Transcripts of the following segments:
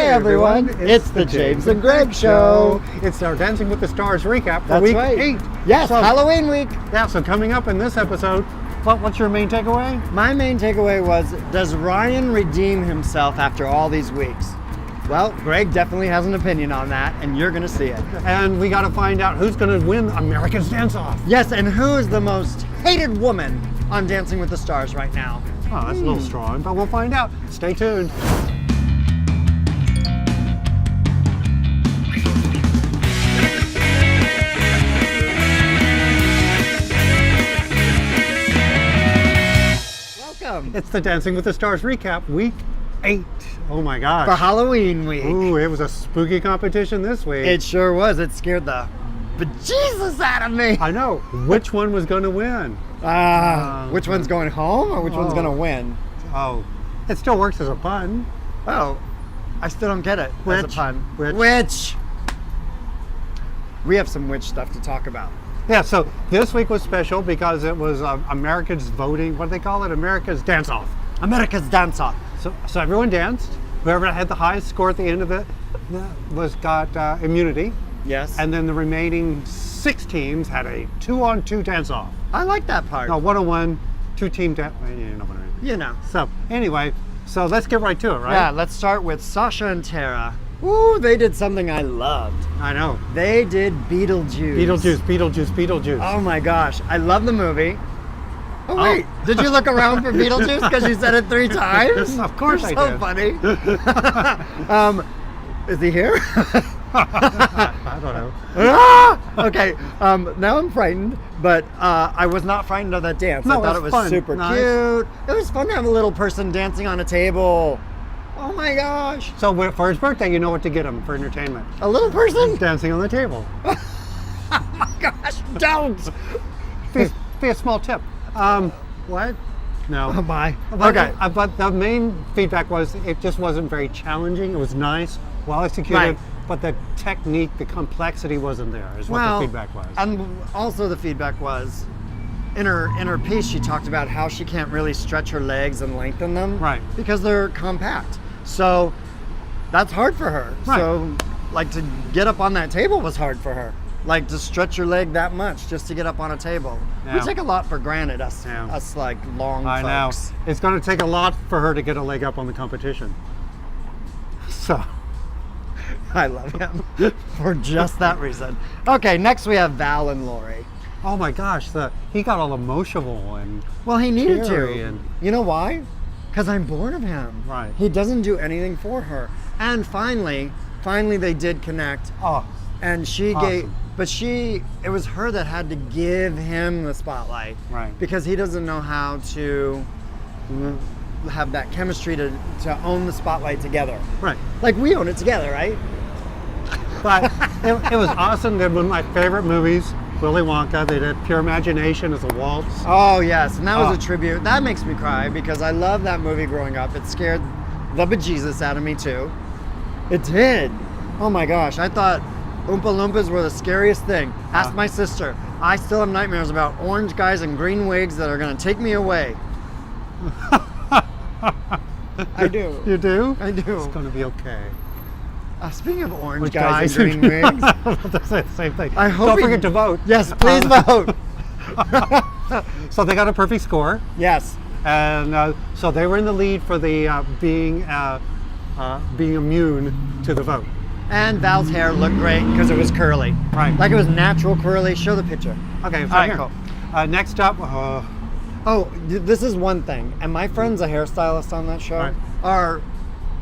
everyone. It's the James and Greg Show. It's our Dancing with the Stars recap for That's week right. 8. Yes, Halloween week. Yeah, so coming up in this episode, what's your main takeaway? My main takeaway was, does Ryan redeem himself after all these weeks? Well, Greg definitely has an opinion on that, and you're going to see it. And we got to find out who's going to win America's Dance Off. Yes, and who is the most hated woman on Dancing with the Stars right now? Oh, that's a little strong, but we'll find out. Stay tuned. Welcome. It's the Dancing with the Stars recap, week 8. Oh my gosh. For Halloween week. Ooh, it was a spooky competition this week. It sure was. It scared the bejesus out of me. I know. Which one was going to win? Which one's going home or which one's going to win? Oh, it still works as a pun. Oh, I still don't get it as a Which? pun. Which? Witch. We have some witch stuff to talk about. Yeah, so this week was special because it was America's voting, what do they call it? America's Dance Off. America's Dance Off. So everyone danced. Whoever had the highest score at the end of it got immunity. Yes. And then the remaining 6 teams had a 2-on-2 dance off. I like that part. No, 1-on-1, 2-team dance. You know what I mean. You know. So anyway, so let's get right to it, right? Yeah, let's start with Sasha and Tara. Ooh, they did something I loved. I know. They did Beetlejuice. Beetlejuice. Oh my gosh, I love the movie. Oh wait, did you look around for Beetlejuice because you said it 3 times? Of course I So did. funny. Is he here? I don't know. Okay, now I'm frightened, but I was not frightened of that dance. No, I thought it it was was fun. super Nice. cute. It was fun to have a little person dancing on a table. Oh my gosh. So for his birthday, you know what to get him for entertainment. A little person? Dancing on the table. Oh my gosh, don't. Be a small tip. What? No. Oh my. But, Okay. But the main feedback was it just wasn't very challenging. It was nice, well executed, Right. but the technique, the complexity wasn't there, is what the feedback was. And also the feedback was, in her piece, she talked about how she can't really stretch her legs and lengthen them. Right. Because they're compact. So that's hard for her. Right. So like to get up on that table was hard for her. Like to stretch your leg that much just to get up on a table. Yeah. We take a lot for granted, us like long I folks. know. It's going to take a lot for her to get a leg up on the competition. So. I love him for just that reason. Okay, next we have Val and Lori. Oh my gosh, he got all emotional and Well, he needed teary to. and- You know why? Because I'm bored of him. Right. He doesn't do anything for her. And finally they did connect. oh, And she Awesome. it was her that had to give him the spotlight. Right. Because he doesn't know how to have that chemistry to own the spotlight together. right. Like we own it together, right? But it was awesome. They're one of my favorite movies, Willy Wonka. They did Pure Imagination as a waltz. Oh yes, and that was Oh. a tribute. That makes me cry because I loved that movie growing up. It scared the bejesus out of me too. It did. Oh my gosh, I thought Oompa Loompas were the scariest thing. Ask my sister. I still have nightmares about orange guys in green wigs that are gonna take me away. I do. You do? I do. It's going to be okay. Speaking of orange Which guys in green wigs, That's the same thing. I hope Don't we- forget to vote. yes, please vote. So they got a perfect score, Yes. and so they were in the lead for the being immune to the vote. And Val's hair looked great because it was curly. Right. Like it was natural curly. Show the picture. Okay, so All right, here. cool. Next up, Oh, this is one thing. And my friend's a hairstylist on that show. Right. Are,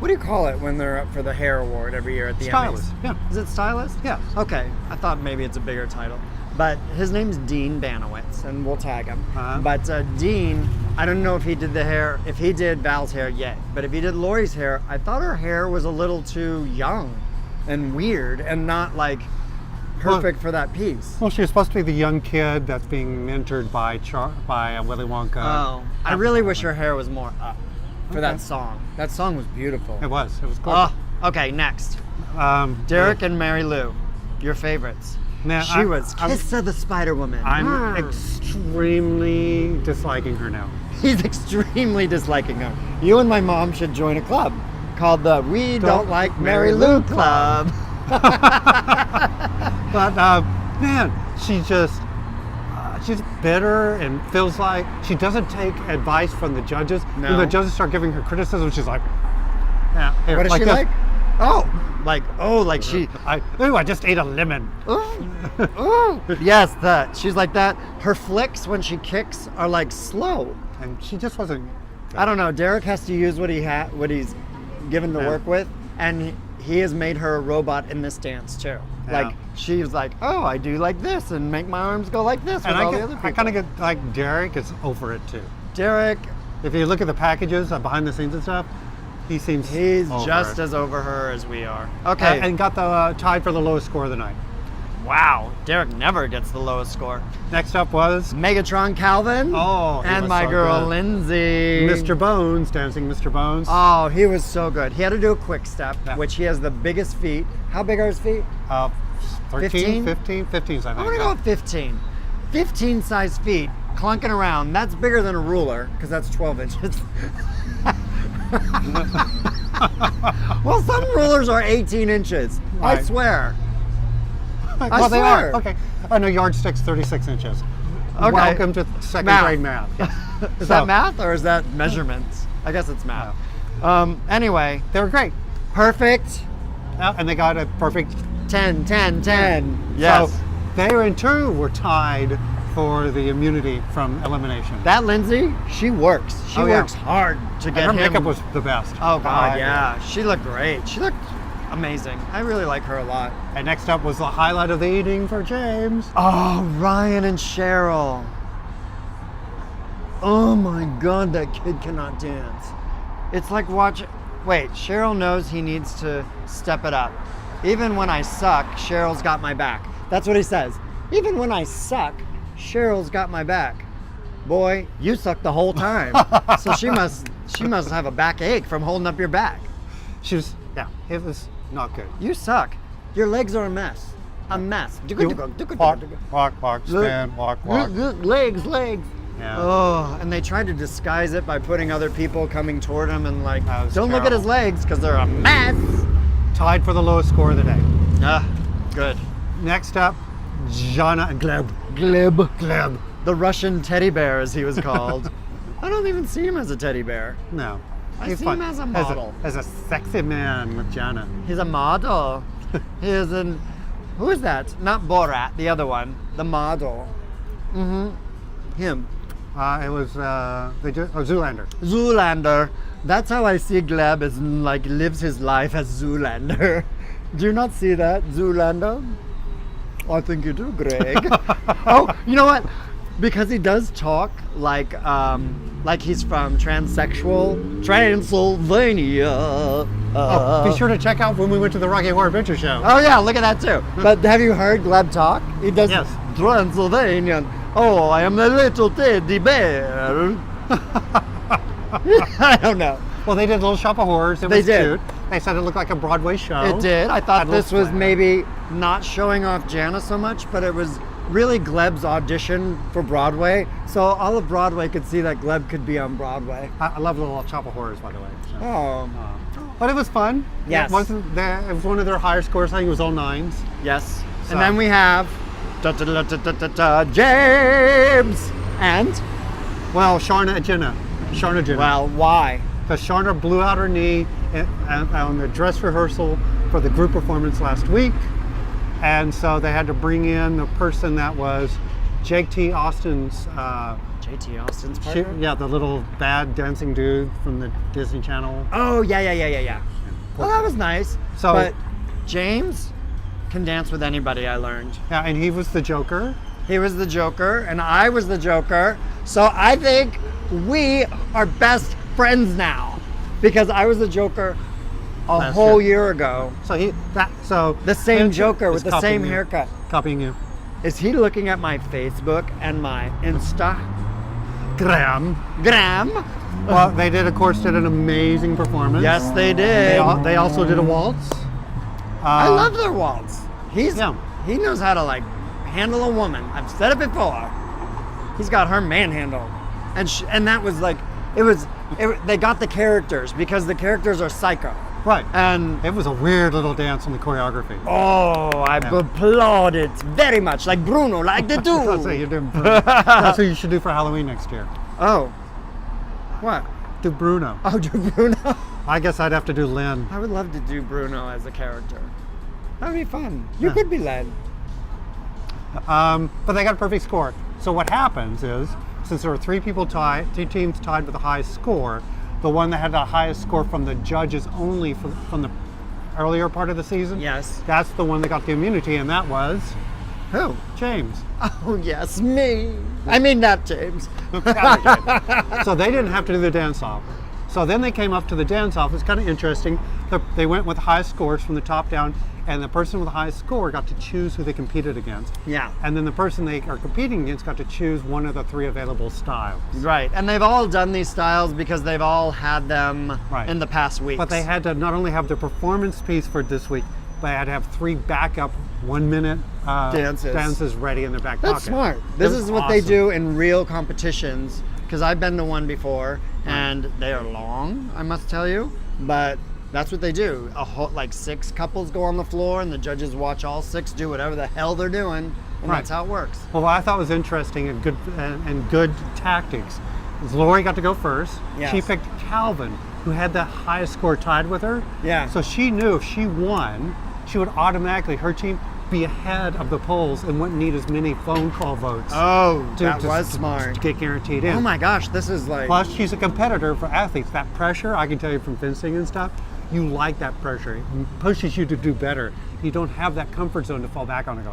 what do you call it when they're up for the hair award every year at the Stylist, Emmys? yeah. Is it stylist? Yes. Okay. I thought maybe it's a bigger title. But his name's Dean Banowitz, and we'll tag him. Uh-huh. But Dean, I don't know if he did the hair, if he did Val's hair yet, but if he did Lori's hair, I thought her hair was a little too young and weird and not like perfect for that piece. well, she was supposed to be the young kid that's being mentored by Willy Wonka. Oh, I really wish her hair was more up for that Okay. song. That song was beautiful. It was gorgeous. Oh, okay, next. Derek and Mary Lou, your favorites. Now, She was Kiss of the Spider Woman. I'm extremely disliking her now. He's extremely disliking her. You and my mom should join a club. called the We Don't Like Mary Lou Club. But man, she's bitter and feels like she doesn't take advice from the judges. No. When the judges start giving her criticism, she's like, yeah, here, What is she this. like? Like she. I just ate a lemon. Oh, yes, that. She's like that. Her flicks when she kicks are like slow. And she just wasn't. I don't know. Derek has to use what he's given to Yeah. work with, and he has made her a robot in this dance too. Yeah. Like she's like, oh, I do like this and make my arms go like this And with all the other I people. kind of get like Derek is over it too. Derek, If you look at the packages behind the scenes and stuff, he seems he's over just it. as over her as we are. Okay. And got the tied for the lowest score of the night. Wow. Derek never gets the lowest score. Next up was Megatron Calvin. Oh, he and was my so girl good. Lindsay. Mr. Bones, dancing Mr. Bones. Oh, he was so good. He had to do a quick step, Yeah. which he has the biggest feet. How big are his feet? 13, 15? 15, I think. I'm gonna go with 15. 15 size feet, clunking around. That's bigger than a ruler, because that's 12 inches. Well, some rulers are 18 inches. I Right. swear. Well, they swear. are. Okay. Oh, no, yardstick's 36 inches. Okay. Welcome to second Math. grade math. Is So, that math or is that measurements? I guess it's math. Anyway, They were great. perfect. And they got a perfect 10, 10, 10. Yes. So they in turn were tied for the immunity from elimination. That Lindsay, she works. She Oh, yeah. works hard to And get her him. makeup was the best. Oh God, Oh, yeah. She looked great. She looked amazing. I really like her a lot. And next up was the highlight of the evening for James. Oh, Ryan and Cheryl. Oh my God, that kid cannot dance. It's like watching. Wait, Cheryl knows he needs to step it up. Even when I suck, Cheryl's got my back. That's what he says. Even when I suck, Cheryl's got my back. Boy, you suck the whole time. So she must have a backache from holding up your back. It was not good. You suck. Your legs are a mess. A mess. Walk, stand, walk. Legs. Yeah. Oh, and they tried to disguise it by putting other people coming toward him and like, That was don't look at his terrible. legs because they're a mess. Tied for the lowest score of the day. Ah, good. Next up, Jana and Gleb. Gleb. The Russian teddy bear, as he was called. I don't even see him as a teddy bear. No. I He's see fun. him as a model. As a sexy man with Jana. He's a model. He is an. Who is that? Not Borat, the other one. The model. Him. It was Zoolander. Zoolander. That's how I see Gleb as like lives his life as Zoolander. Do you not see that, Zoolander? I think you do, Greg. Oh, you know what? Because he does talk like he's from transsexual Transylvania. Be sure to check out when we went to the Rocky Horror Adventure Show. Oh yeah, look at that too. But have you heard Gleb talk? He does Yes. Transylvanian. Oh, I am the little teddy bear. I don't know. Well, they did Little Shop of Horrors. It They was did. cute. They said it looked like a Broadway show. It did. I thought Had this little was flair. maybe not showing off Jana so much, but it was really Gleb's audition for Broadway. So all of Broadway could see that Gleb could be on Broadway. I love Little Shop of Horrors, by the way. So. Oh, But it was fun. Yes. It was one of their higher scores. I think it was all nines. yes. So- And then we have James and Well, Sharna and Jenna. well, why? Because Sharna blew out her knee on the dress rehearsal for the group performance last week. And so they had to bring in the person that was Jake T. Austin's, JT Austin's partner. the little bad dancing dude from the Disney Channel. Oh yeah. Well, that was nice. So- but James can dance with anybody. I learned. Yeah, and he was the Joker. He was the Joker, and I was the Joker. So I think we are best friends now because I was the Joker a Last whole year. year ago. So The same and Joker with is the same copying you. haircut. Copying you. Is he looking at my Facebook and my Instagram? Well, they did an amazing performance. Yes, they did. They also did a waltz. I love their waltz. He knows how to like handle a woman. I've said it before. He's got her manhandled, and that was like it was they got the characters because the characters are psycho. Right. And It was a weird little dance on the choreography. oh, I applaud it very much, like Bruno, like the That's what do. you're doing. Bruno. That's what you should do for Halloween next year. Oh, what? Do Bruno. Oh, do Bruno? I guess I'd have to do Lynn. I would love to do Bruno as a character. That would be fun. You could be Len. But they got a perfect score. So what happens is, since there were three teams tied with the highest score, the one that had the highest score from the judges only from the earlier part of the season, Yes. that's the one that got the immunity, and that was Who? James. Oh, yes, me. I mean, not James. So they didn't have to do the dance-off. So then they came up to the dance-off. It's kind of interesting. They went with the highest scores from the top down, and the person with the highest score got to choose who they competed against. Yeah. And then the person they are competing against got to choose one of the three available styles. Right. And they've all done these styles because they've all had them Right. in the past weeks. But they had to not only have their performance piece for this week, but they had to have 3 backup 1-minute dances ready in their back That's pocket. smart. This It was is what they awesome. do in real competitions, because I've been to one before, and they are long, I must tell you, but that's what they do. Like 6 couples go on the floor, and the judges watch all 6 do whatever the hell they're doing, and Right. that's how it works. Well, what I thought was interesting and good tactics is Lori got to go first. Yes. She picked Calvin, who had the highest score tied with her. Yeah. So she knew if she won, she would automatically, her team, be ahead of the polls and wouldn't need as many phone call votes. Oh, to- that to- was to- smart. To get guaranteed in. Oh my gosh, this is like... Plus, she's a competitor for athletes. That pressure, I can tell you from fencing and stuff, you like that pressure. It pushes you to do better. You don't have that comfort zone to fall back on and go,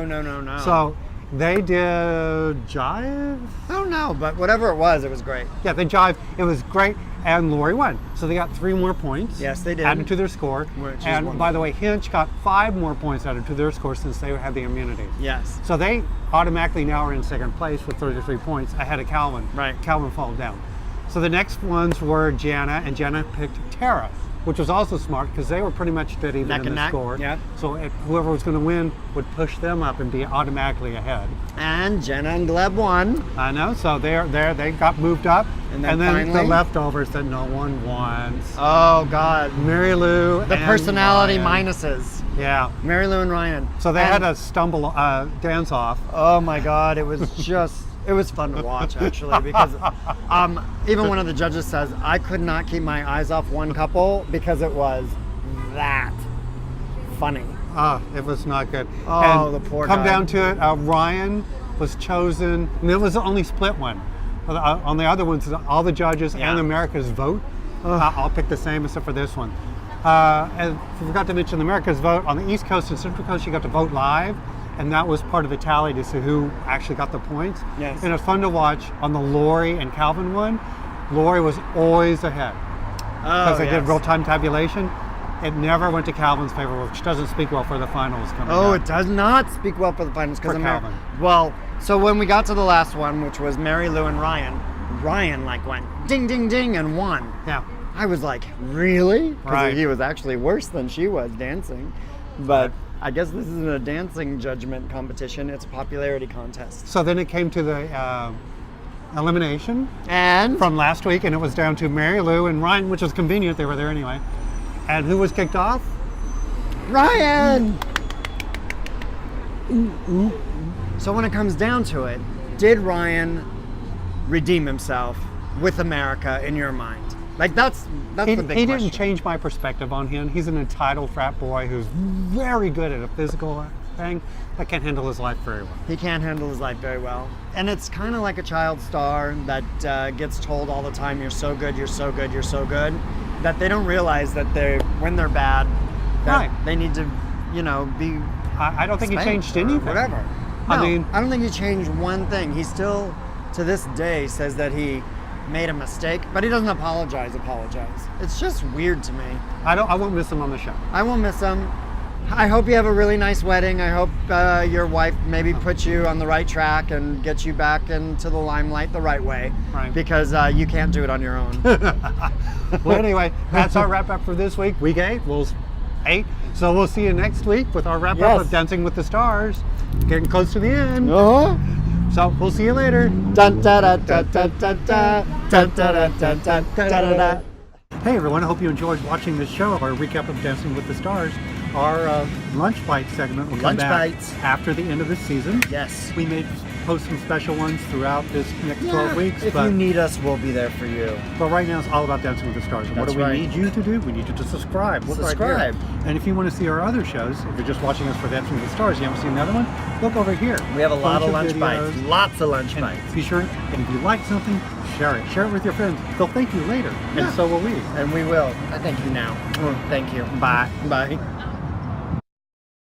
No. So they did jive? I don't know, but whatever it was great. Yeah, they jive. It was great, and Lori won. So they got 3 more points. Yes, they did. Added to their score. Which is and wonderful. by the way, Hinch got 5 more points added to their score since they had the immunity. Yes. So they automatically now are in second place with 33 points ahead of Calvin. Right. Calvin fell down. So the next ones were Jana, and Jenna picked Tara, which was also smart because they were pretty much dead even Neck in and the neck, score. yep. So whoever was going to win would push them up and be automatically ahead. And Jenna and Gleb won. I know. So they got moved up, And then the finally- leftovers that no one wants. Oh God. Mary Lou. The and personality Ryan. minuses. Yeah. Mary Lou and Ryan. So they And- had a stumble dance off. Oh my God, it was just, it was fun to watch actually, because even one of the judges says, I could not keep my eyes off one couple because it was that funny. It was not good. Oh, And the poor come guy. down to it, Ryan was chosen, and it was the only split one. On the other ones, all the judges Yeah. and America's vote. I'll pick the same except for this one. And I forgot to mention the America's vote. On the East Coast and Central Coast, you got to vote live, and that was part of the tally to see who actually got the points. Yes. And it was fun to watch on the Lori and Calvin one. Lori was always ahead because they did real-time tabulation. It never went to Calvin's favor, which doesn't speak well for the finals coming Oh, up. it does not speak well for the finals because For Calvin. Well, so when we got to the last one, which was Mary Lou and Ryan like went ding, ding, ding and won. Yeah. I was like, really? 'Cause Right. he was actually worse than she was dancing. But I guess this isn't a dancing judgment competition, it's a popularity contest. So then it came to the elimination And from last week, and it was down to Mary Lou and Ryan, which was convenient. They were there anyway. And who was kicked off? Ryan! So when it comes down to it, did Ryan redeem himself with America in your mind? Like that's the big He question. didn't change my perspective on him. He's an entitled frat boy who's very good at a physical thing, but can't handle his life very well. He can't handle his life very well. And it's kind of like a child star that gets told all the time, you're so good, you're so good, you're so good, that they don't realize that when they're bad, that Right. they need to, be I don't think he spanked changed or anything. whatever. I No, mean- I don't think he changed one thing. He still, to this day, says that he made a mistake, but he doesn't apologize. It's just weird to me. I won't miss him on the show. I won't miss him. I hope you have a really nice wedding. I hope your wife maybe puts you on the right track and gets you back into the limelight the right way. Right. Because you can't do it on your own. Well, anyway, that's our wrap up for this week. Week 8. So we'll see you next week with our wrap up Yes. of Dancing with the Stars. Getting close to the end. Uh-huh. So we'll see you later. Dun, da, da, da, da, da, da. Dun, da, da, da, da, da, da, da. Hey everyone, I hope you enjoyed watching this show, our recap of Dancing with the Stars. Our Lunch Bite segment will come Lunch back Bites. after the end of this season. Yes. We may post some special ones throughout this next 12 weeks. If you need us, we'll be there for you. But right now it's all about Dancing with the Stars. And what That's do we right. need you to do? We need you to subscribe. Look Subscribe. right here. And if you want to see our other shows, if you're just watching us for Dancing with the Stars, you haven't seen another one, look over here. We have a lot of lunch videos. bites. Lots of lunch And bites. be sure, and if you like something, share it. Share it with your friends. They'll thank you later. Yeah. And so will we. And we will. I thank you now. Thank you. Bye. Bye.